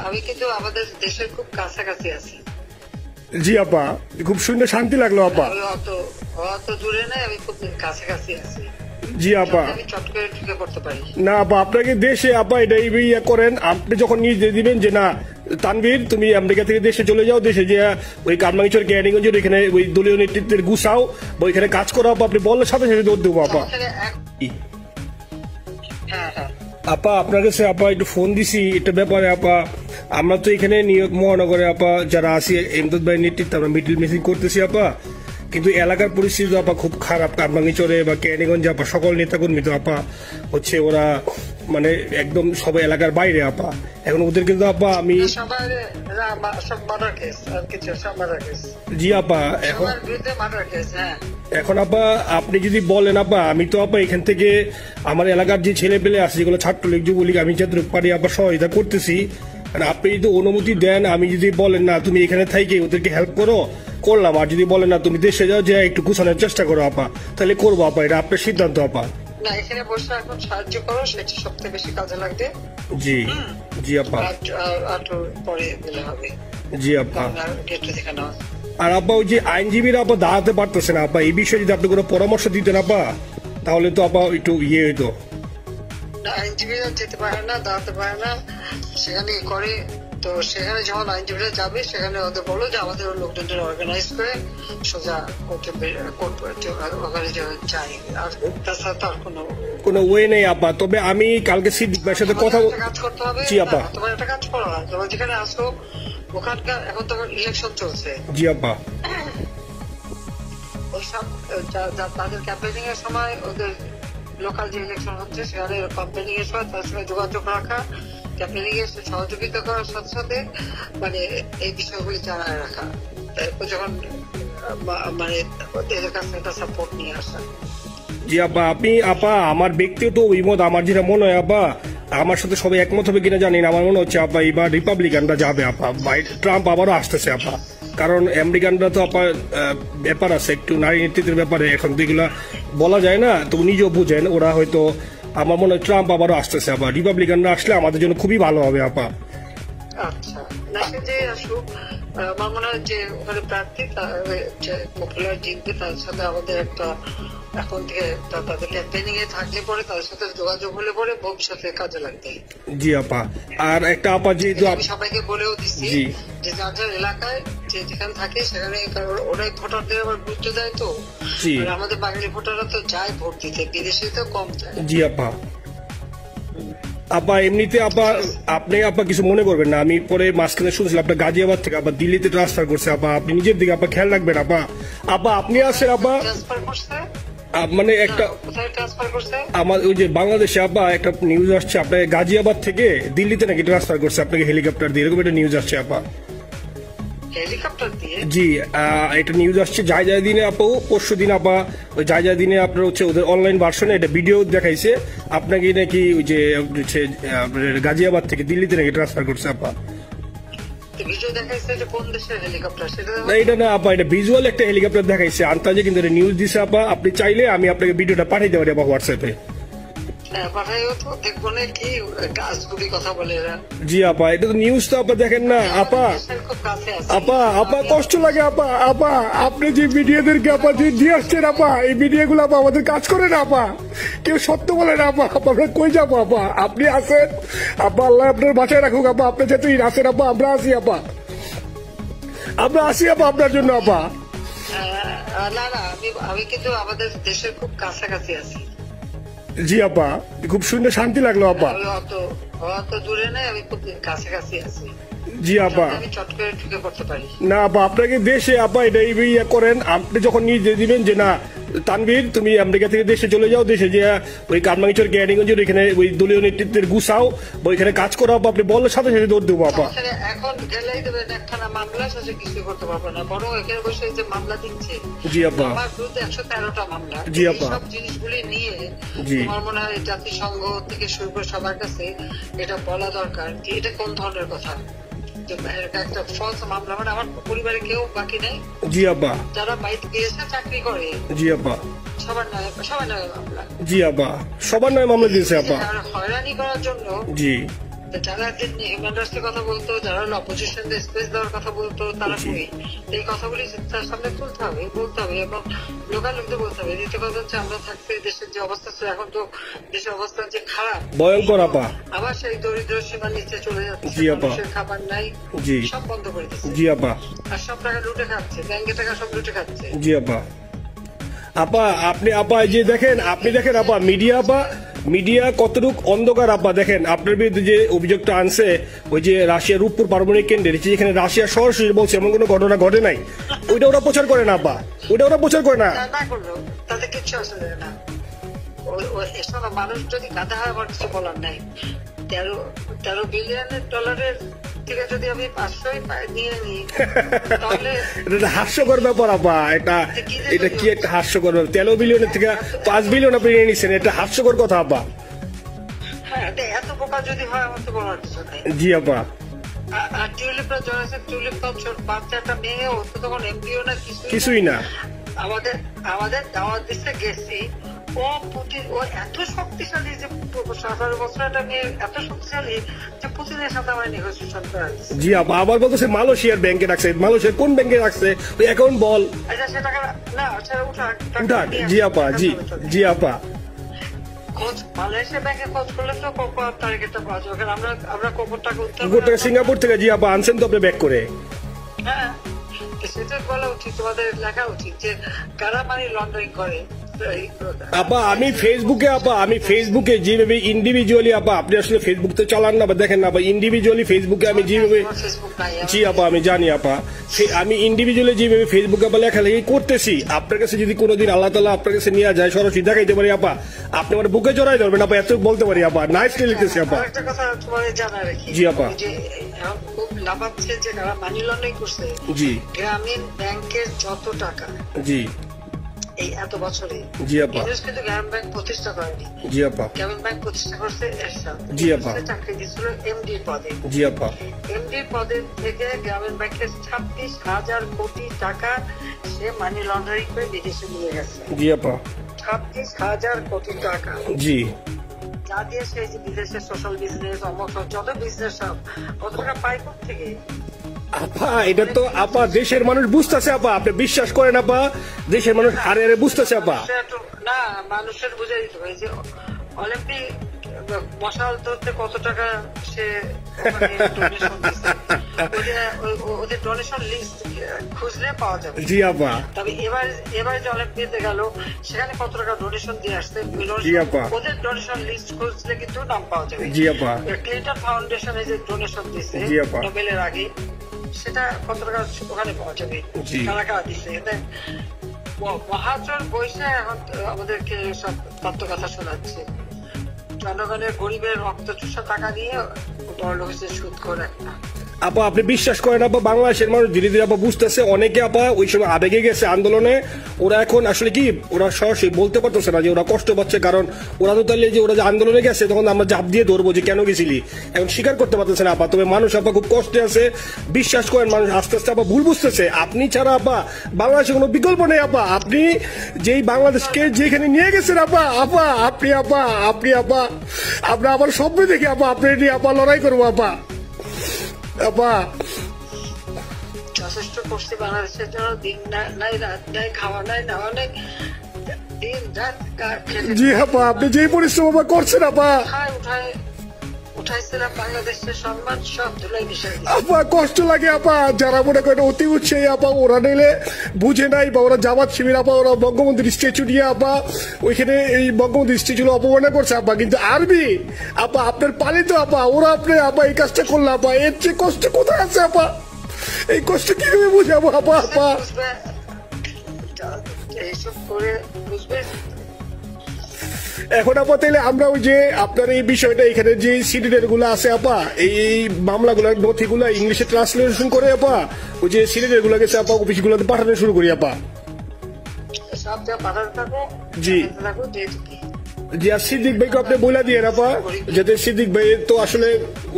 আমি কিন্তু আমাদের দেশের খুব কাছাকাছি আছি। জি আপা, খুব শুনে শান্তি লাগলো আপা। আমি অত দূরে নাই, আমি খুব কাছাকাছি আছি। জি আপা, আমি চট করে ঢুকে পড়তে পারি না আপা, আপনাকে দেশে আপা এটা ইয়ে করেন, আপনি যখন নির্দেশ দিবেন যে না তানভীর তুমি আমেরিকা থেকে দেশে চলে যাও, দেশে যে ওই কারমাঙ্গিচর ক্যারিগঞ্জের এখানে ওই দলীয় নেতৃত্বের গুছাও বা ওইখানে কাজ করো আপা, আপনি বললে সাথে সাথে দৌড় দেবো আপা। হ্যাঁ। আপা আপনার কাছে আপা একটু ফোন দিছি এটা ব্যাপারে আপা। আমরা তো এখানে নিউ ইয়র্ক মহানগরে আপা যারা আছি এমদাদ ভাই নেতৃত্বে আমরা মিডিল মিছিল করতেছি আপা, কিন্তু এলাকার পরিস্থিতি আপা খুব খারাপ। কারমাঙ্গিচরে বা ক্যানিগঞ্জে আপা সকল নেতাকর্মী তো আপা হচ্ছে ওরা মানে একদম সবাই এলাকার বাইরে আপা। এখন ওদের কিন্তু আপা আমি জি আপা এখন আপা আপনি যদি বলেন আপা, আমি তো আপা এখান থেকে আমার এলাকার যে ছেলে পেলে আছে যেগুলো ছাত্রলীগ যুবলীগ আমি যতটুকু পারি আপা সহায়তা করতেছি। আপনি যদি অনুমতি দেন, আমি যদি বলেন না তুমি এখানে থাইকে ওদেরকে হেল্প করো করলাম, আর যদি বলেন না তুমি দেশে যাও যে একটু গুছানোর চেষ্টা করো আপা, তাহলে করবো আপা, এটা আপনার সিদ্ধান্ত আপা। না এখানে বসে এখন সাহায্য করো, সেটা সবথেকে বেশি কাজে লাগবে। জি জি আপা, পরে দিলে হবে। জি আপা। আর আপা ওই যে আইনজীবীরা আপা দাঁড়াতে পারতেছে না আপা, এই বিষয়ে যদি আপনি কোনো পরামর্শ দিতেন আপা তাহলে তো আপা একটু ইয়ে হইতো। আইনজীবীরা যেতে পারে না, দাঁড়াতে পারে না, সেখানে করে তো সেখানে যখন আইনজীবীরা যাবে সেখানে ওদের বলো যে আমাদের লোকজনদের অর্গানাইজ করে সোজা ওখানে চাই, আর তাছাড়া তো আর কোনো ওয়ে নেই আপা। তবে আমি কালকে সিদ্দিক ভাইয়ের সাথে কথা কাজ করতে হবে। জি আপা, তোমার একটা কাজ করো না, তোমার যেখানে আসো ওখানকার এখন তো ইলেকশন চলছে। জি আপা, ওইসব তাদের ক্যাম্পেনিং এর সময় ওদের লোকাল যে ইলেকশন হচ্ছে সেখানে ক্যাম্পেনিং এর সময় তার সঙ্গে যোগাযোগ রাখা, ক্যাম্পেনিং এর সহযোগিতা করার সাথে সাথে মানে এই বিষয়গুলি জানায় রাখা, তারপর যখন মানে ওদের কাছে একটা সাপোর্ট নিয়ে আসা। জি আপা, আপনি আপা আমার ব্যক্তিগত অভিমত আমার যেটা মনে হয় আপা, আমার সাথে সবাই একমত হবে কিনা জানি না, আমার মনে হচ্ছে আপা এবার রিপাবলিকানরা যাবে আপা, ট্রাম্প আবারও আসতেছে আপা। কারণ আমেরিকানরা তো আপা ব্যাপার আছে একটু নারী নেতৃত্বের ব্যাপারে, এখন তো এগুলা বলা যায় না, তো নিজেও বুঝেন ওরা হয়তো, আমার মনে হয় ট্রাম্প আবারও আসতেছে আপা, রিপাবলিকানরা আসলে আমাদের জন্য খুবই ভালো হবে আপা। আচ্ছা না যে আসুক, আমার মনে হয় যে ওখানে প্রার্থী পপুলার জিতবে, তার সাথে আমাদের একটা এখন থেকে তাদের ক্যাম্পেনিং এ থাকলে পরে তাদের সাথে যোগাযোগ হলে পরে ভবিষ্যতে কাজে লাগবে। জি আপা, আর একটা আপা যেহেতু আমি সবাইকে বলেও দিচ্ছি যে যার যার এলাকায় যে যেখানে থাকে সেখানে, ওরাই ভোটারদের আবার গুরুত্ব দেয়, তো আমাদের বাঙালি ভোটাররা তো যায় ভোট দিতে, বিদেশে তো কম যায়। জি আপা। আপা এমনিতে আপা আপনি আপা কিছু মনে করবেন না, আমি পরে মাঝখানে শুনছিলাম আপনার গাজিয়াবাদ থেকে আপা দিল্লিতে ট্রান্সফার করছে আপা, আপনি নিজের দিকে আপা খেয়াল রাখবেন আপা। আপা আপনি আসেন আপা, মানে একটা আমার ওই যে বাংলাদেশে আপা একটা নিউজ আসছে আপনার গাজিয়াবাদ থেকে দিল্লিতে নাকি ট্রান্সফার করছে আপনাকে হেলিকপ্টার দিয়ে, এরকম একটা নিউজ আসছে আপা। জি এটা নিউজ আসছে যায় দিনে আপু, পরশু দিন আপা ওই যায় দিনে আপনার হচ্ছে ওদের অনলাইন ভার্সনে এটা ভিডিও দেখাইছে আপনাকে নাকি ওই যে গাজিয়াবাদ থেকে দিল্লিতে নাকি ট্রান্সফার করছে আপা। এটা না আপা, এটা ভিজুয়াল একটা হেলিকপ্টার দেখাইছে আন্তাজে, কিন্তু এটা নিউজ দিছে আপা। আপনি চাইলে আমি আপনাকে ভিডিওটা পাঠাইতে পারি আপা হোয়াটসঅ্যাপে। জি আপা, এটা তো নিউজ তো আপা দেখেন না আপা। আপা আপা কষ্ট লাগে আপা, আপা আপনি যে মিডিয়াদেরকে আপা যে দিয়ে আসছেন আপা, এই মিডিয়া গুলো আপা আমাদের কাজ করে না আপা, কেউ সত্য বলে না আপা। আমরা কই যাবো আপা, আপনি আসেন আপা, আল্লাহ আপনার বাঁচায় রাখুক আপা, আপনি যেতেই আসেন আপা, আমরা আসি আপা, আমরা আসি আপা আপনার জন্য আপা। না না আমি কিন্তু আমাদের দেশের খুব কাছাকাছি আছি। জি আপা, খুব শুনে শান্তি লাগলো আপা। অত দূরে নাই, আমি খুব কাছাকাছি আছি। জি আপা, আমি চট করে ঢুকে পড়তে পারি না আপা, আপনাকে দেশে আপা এটা ইয়ে করেন, আপনি যখন নির্দেশ দিবেন যে না তানভীর তুমি আমেরিকা থেকে দেশে চলে যাও, দেশে যে ওই কারমাঙ্গিচর ক্যারিগঞ্জের এখানে ওই দলীয় নেতৃত্বের গুছাও বা ওইখানে কাজ করো আপা, আপনি বললে সাথে সাথে দৌড় দেবো আপা। এখন গেলেই দেবেন একখানা মামলা, সাথে কিছু করতে পারবো না, বরং এখানে বসে যে মামলা দিচ্ছে। জি আপা, আমার বিরুদ্ধে 113টা মামলা। জি আপা, সব জিনিসগুলি নিয়ে আমার মনে হয় জাতিসংঘ থেকে শুরু করে সবার কাছে এটা বলা দরকার যে এটা কোন ধরনের কথা, একটা ফলস মামলা, মানে আমার পরিবারে কেউ বাকি নেই। জি আপা, যারা বাইরে গিয়েছে চাকরি করে। জি আপা, সবার নয় মামলা। জি আপা, সবার নয় মামলা দিয়েছে আপা, হয়রানি করার জন্য। জি যারা হিউম্যান রাইটস কথা বলতো, যারা অপোজিশন স্পেস দেওয়ার কথা বলতো, তারা কই? এই কথাগুলি তার সামনে তুলতে হবে, বলতে হবে এবং লোকাল লোকদের বলতে হবে। দ্বিতীয় কথা হচ্ছে আমরা থাকতে দেশের যে অবস্থা ছিল, এখন তো দেশের অবস্থা যে খারাপ, ভয়ঙ্কর আপা। আবার সেই দরিদ্র সীমার নিচে চলে যাচ্ছে, জি আপা। মানুষের খাবার নাই, জি সব বন্ধ করে দিচ্ছে। জি আপা। আর সব টাকা লুটে খাচ্ছে, ব্যাংকে টাকা সব লুটে খাচ্ছে। জি আপা। আপা আপনি আপা যে দেখেন, আপনি দেখেন আপা মিডিয়া কতটুক অন্ধকার আপা। দেখেন আপনার বিরুদ্ধে যে অভিযোগটা আনছে ওই যে রাশিয়া রূপপুর পারমাণবিক কেন্দ্রে, যেখানে রাশিয়া সরাসরি বলছে এমন কোনো ঘটনা ঘটে নাই, ওইটা ওরা প্রচার করে না আপা, ওইটা ওরা প্রচার করে না। না করলো তাদের কিচ্ছু আসে যায় না। এসব মানুষ যদি গাধা হয় আমার কিছু বলার নাই। 13 বিলিয়নের ডলারের থেকে যদি আমি 500 নিয়ে নিই তাহলে এটা হাস্যকর ব্যাপার আপা। এটা কি একটা হাস্যকর ব্যাপার। 13 বিলিয়নের থেকে 5 বিলিয়ন আপনি নিয়ে নিচ্ছেন, এটা হাস্যকর কথা আপা। হ্যাঁ, এত বোকা যদি হয় আমার তো বলার কিছু নাই। জি আপা। আর টিউলিপরা জড়াচ্ছে, টিউলিপ তো বাচ্চা একটা মেয়ে, ও তো তখন এমপিও না, কিছুই না। আমাদের দাওয়াত দিচ্ছে গেছি, ও এত শক্তিশালী যে 17 বছর একটা মেয়ে এত শক্তিশালী যে পুতিনের সাথে আমার নেগোসিয়েশন করা হয়েছে। জি আপা। আবার বলতেছে মালয়েশিয়ার ব্যাংকে রাখছে, মালয়েশিয়ার কোন ব্যাংকে রাখছে ওই অ্যাকাউন্ট বল। আচ্ছা সে টাকা না, সেটা উঠাক। জি আপা। জি আপা। খোঁজ মালয়েশিয়া ব্যাংকে খোঁজ করলে তো কোকোর টার্গেটটা পাওয়া যাবে। আমরা কোকোর টাকা গোটা সিঙ্গাপুর থেকে জি আপা আনছেন তো আপনি ব্যাক করে। হ্যাঁ, সেটা বলা উচিত, তোমাদের লেখা উচিত যে কারা মানি লন্ডারিং করে। আপা আমি ফেসবুকে যেভাবে ইন্ডিভিজুয়ালি আপা, আপনি আসলে ফেসবুক তো চালান না বা দেখেন না, ইন্ডিভিজুয়ালি ফেসবুকে আমি যেভাবে, জি আপা আমি জানি আপা, আমি ইন্ডিভিজুয়ালি যেভাবে ফেসবুকে আপা লেখালেখি করতেছি, আপনার কাছে যদি কোনোদিন আল্লাহ তাআলা আপনার কাছে নিয়ে যায়, সরাসরি দেখাইতে পারি আপা, আপনি আমার বুকে জড়াই ধরবেন আপা, এত বলতে পারি আপা। নাইসলি লিখতেছি আপা। একটা কথা তোমার জানা রাখি, জি আপা। যে খুব লাভাচ্ছে যে কারা মানি লন্ডারিং করছে। জি। গ্রামীণ ব্যাংকের যত টাকা জি এই এত বছরে, জি আপা, কিন্তু গ্রামীণ ব্যাংক প্রতিষ্ঠা করেনি। জি আপা। গ্রামীণ ব্যাংক প্রতিষ্ঠা করছে এরশাদ। জি আপা। চাকরি দিয়েছিল এমডি পদে। জি আপা। এমডি পদের থেকে গ্রামীণ ব্যাংকের 26,000 কোটি টাকা সে মানি লন্ডারিং করে বিদেশে নিয়ে গেছে। জি আপা। 26,000 কোটি টাকা। জি। যা দিয়ে সে যে বিদেশের সোশ্যাল বিজনেস, অমক যত বিজনেস সব কত টাকা পায় থেকে। আপা এটা তো আপা দেশের মানুষ বুঝতেছে আপা, আপনি বিশ্বাস করেন আপা, দেশের মানুষ হারে হারে বুঝতেছে আপা। না, মানুষের বুঝে দিতে হবে যে অলিম্পিক মশাল ধরতে কত টাকা সে ডোনেশন দিচ্ছে, ওদের ডোনেশন লিস্ট খুঁজলে পাওয়া যাবে। জি আপা। তবে এবার যে অলিম্পিকে গেল সেখানে কত টাকা ডোনেশন দিয়ে আসছে, ওদের ডোনেশন লিস্ট খুঁজলে কিন্তু নাম পাওয়া যাবে। জি আপা। ক্লিন্টন ফাউন্ডেশনে যে ডোনেশন দিচ্ছে নোবেলের আগে, সেটা কত টাকা ওখানে পাওয়া যাবে, কারা কারা দিচ্ছে। মহাজন বৈশা এখন আমাদেরকে সব তত্ত্ব কথা শোনাচ্ছে, জনগণের গরিবের রক্ত চুষা টাকা নিয়ে বড় লোক হচ্ছে সুদ করে একটা। আপা আপনি বিশ্বাস করেন আপা, বাংলাদেশের মানুষ ধীরে ধীরে আপা বুঝতেছে, অনেকে আপা ওই সময় আবেগে গেছে আন্দোলনে, ওরা এখন আসলে কি ওরা সরাসরি বলতে পারতেছে না যে ওরা কষ্ট পাচ্ছে, কারণ ওরা তো তাহলে যে ওরা যে আন্দোলনে গেছে তখন আমরা জাপ দিয়ে ধরবো যে কেন গেছিলি, এখন স্বীকার করতে পারতেছে না আপা। তবে মানুষ আপা খুব কষ্টে আছে, বিশ্বাস করেন মানুষ আস্তে আস্তে আপা ভুল বুঝতেছে। আপনি ছাড়া আপা বাংলাদেশে কোনো বিকল্প নেই আপা, আপনি যেই বাংলাদেশকে যেখানে নিয়ে গেছেন আপা, আপনি আবার স্বপ্ন দেখি আপা আপনি নিয়ে আপা লড়াই করবো আপা। আপা যথেষ্ট করছি বাংলাদেশের জন্য, দিন নাই রাত নাই, খাওয়া নাই নেওয়া নাই, দিন রাত। জি আপা আপনি যে পরিশ্রম আপা করছেন আপা, উঠাইছিলাম বাংলাদেশের সম্মান সব ধুলাই বিষয় আপা। কষ্ট লাগে আপা, যারা মনে করেন অতি উৎসাহী আপা, ওরা নিলে বুঝে নাই বা ওরা জামাত শিবির আপা, ওরা বঙ্গবন্ধুর স্ট্যাচু নিয়ে আপা ওইখানে এই বঙ্গবন্ধুর স্ট্যাচু অপমানা করছে আপা, কিন্তু আরবি আপা আপনার পালিত আপা, ওরা আপনি আপা এই কাজটা করলো আপা, এর চেয়ে কষ্ট কোথায় আছে আপা? এই কষ্ট কিভাবে বুঝাবো আপা? এইসব করে বুঝবে। এখন আপা তাইলে আমরা ওই যে আপনার এই বিষয়টা এখানে যে সিডিডের গুলো আছে আপা, এই মামলাগুলো নথিগুলো ইংলিশে ট্রান্সলেশন করে আপা ওই যে সিডিডের গুলো গেছে আপা অফিসগুলোতে পাঠানো শুরু করি আপা। জি জি। আর সিদ্দিক ভাইকে আপনি বলে দিয়ে আপা, যাতে সিদ্দিক ভাই তো আসলে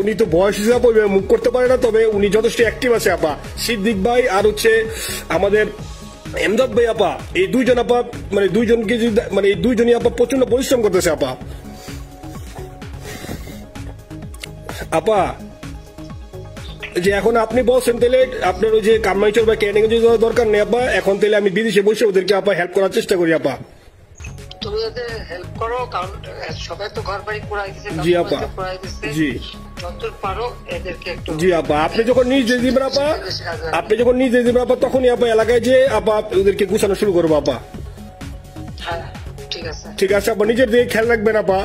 উনি তো বয়স হিসাবে মুখ করতে পারে না, তবে উনি যথেষ্ট অ্যাক্টিভ আছে আপা। সিদ্দিক ভাই আর হচ্ছে আমাদের এমদাদ ভাই আপা, এই দুইজন আপা মানে দুইজনকে মানে এই দুইজনই আপা প্রচন্ড পরিশ্রম করতেছে আপা। আপা যে এখন আপনি বলছেন তাহলে আপনার ওই যে কামাইচর বা ক্যানিং দরকার নেই আপা, এখন তাহলে আমি বিদেশে বসে ওদেরকে আপা হেল্প করার চেষ্টা করি আপা। তুমি ওদের হেল্প করো, কারণ সবাই তো ঘর বাড়ি পুরাই দিচ্ছে, জি আপা, পুরাই দিচ্ছে, জি যতদূর পারো এদেরকে একটু। জি আপা, আপনি যখন নিজে দিবেন আপা, আপনি যখন নিজে দিবেন আপা, তখনই আপা এলাকায় যে আপা ওদেরকে গুছানো শুরু করবো আপা। হ্যাঁ ঠিক আছে। ঠিক আছে আপা, নিজের দিকে খেয়াল রাখবেন আপা।